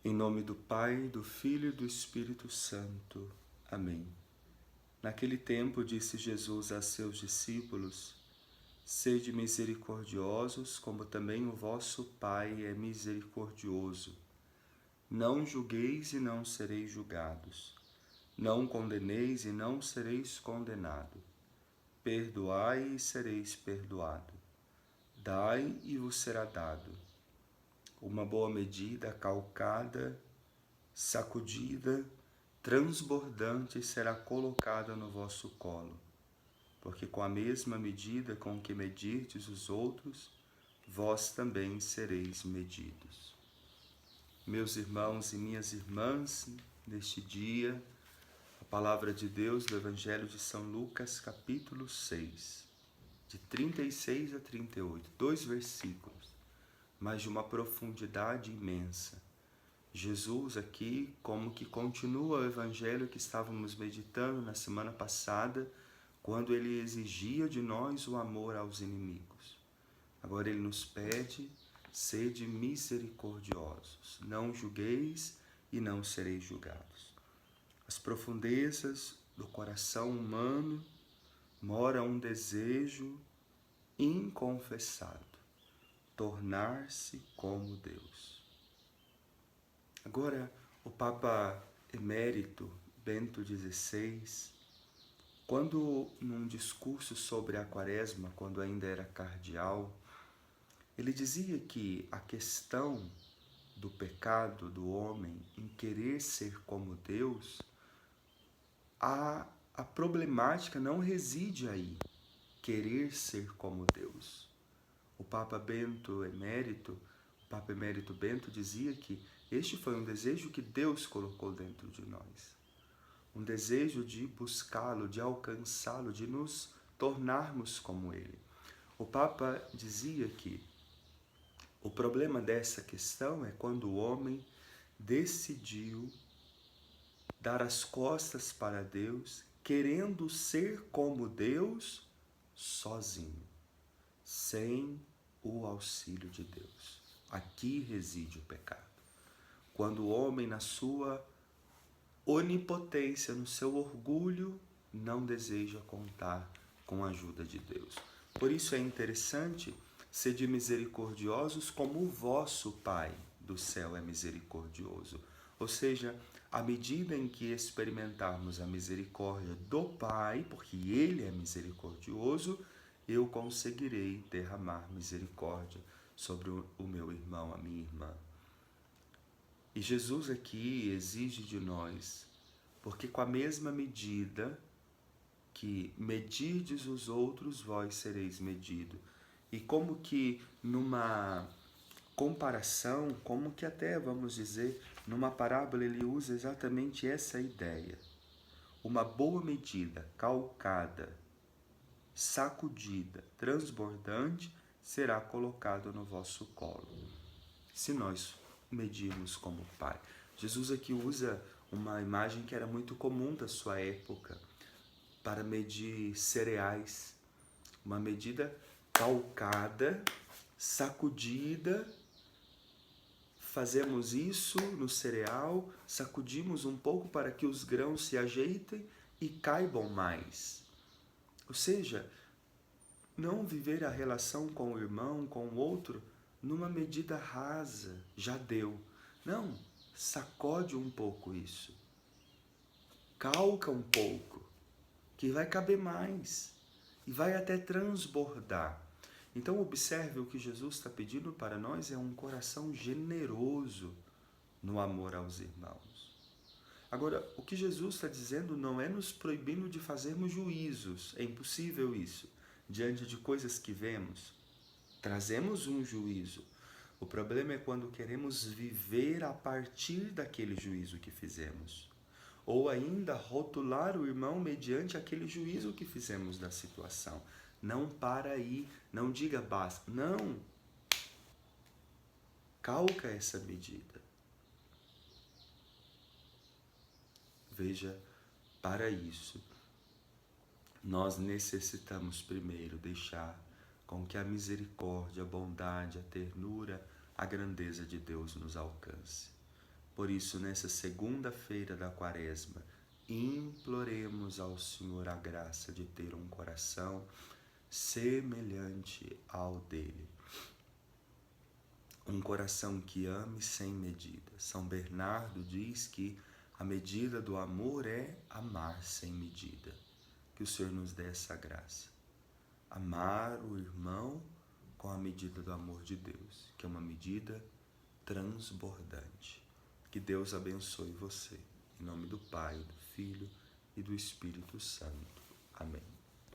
Em nome do Pai, do Filho e do Espírito Santo. Amém. Naquele tempo disse Jesus a seus discípulos: Sede misericordiosos, como também o vosso Pai é misericordioso. Não julgueis e não sereis julgados. Não condeneis e não sereis condenado. Perdoai e sereis perdoado. Dai e vos será dado. Uma boa medida, calcada, sacudida, transbordante será colocada no vosso colo, porque com a mesma medida com que medirdes os outros, vós também sereis medidos. Meus irmãos e minhas irmãs, neste dia, a palavra de Deus do Evangelho de São Lucas, capítulo 6, de 36 a 38, 2 versículos, mas de uma profundidade imensa. Jesus aqui como que continua o evangelho que estávamos meditando na semana passada, quando ele exigia de nós o amor aos inimigos. Agora ele nos pede: sede misericordiosos, não julgueis e não sereis julgados. As profundezas do coração humano mora um desejo inconfessado: tornar-se como Deus. Agora, o Papa Emérito Bento XVI, quando num discurso sobre a Quaresma, quando ainda era cardeal, ele dizia que a questão do pecado do homem em querer ser como Deus, a problemática não reside aí, querer ser como Deus. O Papa Emérito Bento dizia que este foi um desejo que Deus colocou dentro de nós. Um desejo de buscá-lo, de alcançá-lo, de nos tornarmos como Ele. O Papa dizia que o problema dessa questão é quando o homem decidiu dar as costas para Deus, querendo ser como Deus sozinho, sem o auxílio de Deus. Aqui reside o pecado. Quando o homem, na sua onipotência, no seu orgulho, não deseja contar com a ajuda de Deus. Por isso é interessante ser de misericordiosos como o vosso Pai do céu é misericordioso. Ou seja, à medida em que experimentarmos a misericórdia do Pai, porque Ele é misericordioso, eu conseguirei derramar misericórdia sobre o meu irmão, a minha irmã. E Jesus aqui exige de nós, porque com a mesma medida que medirdes os outros, vós sereis medido. E como que numa comparação, como que até, vamos dizer, numa parábola ele usa exatamente essa ideia. Uma boa medida, calcada, sacudida, transbordante, será colocado no vosso colo. Se nós medirmos como Pai. Jesus aqui usa uma imagem que era muito comum da sua época para medir cereais. Uma medida calcada, sacudida. Fazemos isso no cereal, sacudimos um pouco para que os grãos se ajeitem e caibam mais. Ou seja, não viver a relação com o irmão, com o outro, numa medida rasa, já deu. Não, sacode um pouco isso. Calca um pouco, que vai caber mais e vai até transbordar. Então observe, o que Jesus está pedindo para nós é um coração generoso no amor aos irmãos. Agora, o que Jesus está dizendo não é nos proibindo de fazermos juízos, é impossível isso. Diante de coisas que vemos, trazemos um juízo. O problema é quando queremos viver a partir daquele juízo que fizemos. Ou ainda rotular o irmão mediante aquele juízo que fizemos da situação. Não para aí, não diga basta. Não! Calca essa medida. Veja, para isso, nós necessitamos primeiro deixar com que a misericórdia, a bondade, a ternura, a grandeza de Deus nos alcance. Por isso, nessa segunda-feira da Quaresma, imploremos ao Senhor a graça de ter um coração semelhante ao dele. Um coração que ame sem medida. São Bernardo diz que a medida do amor é amar sem medida. Que o Senhor nos dê essa graça. Amar o irmão com a medida do amor de Deus, que é uma medida transbordante. Que Deus abençoe você. Em nome do Pai, do Filho e do Espírito Santo. Amém.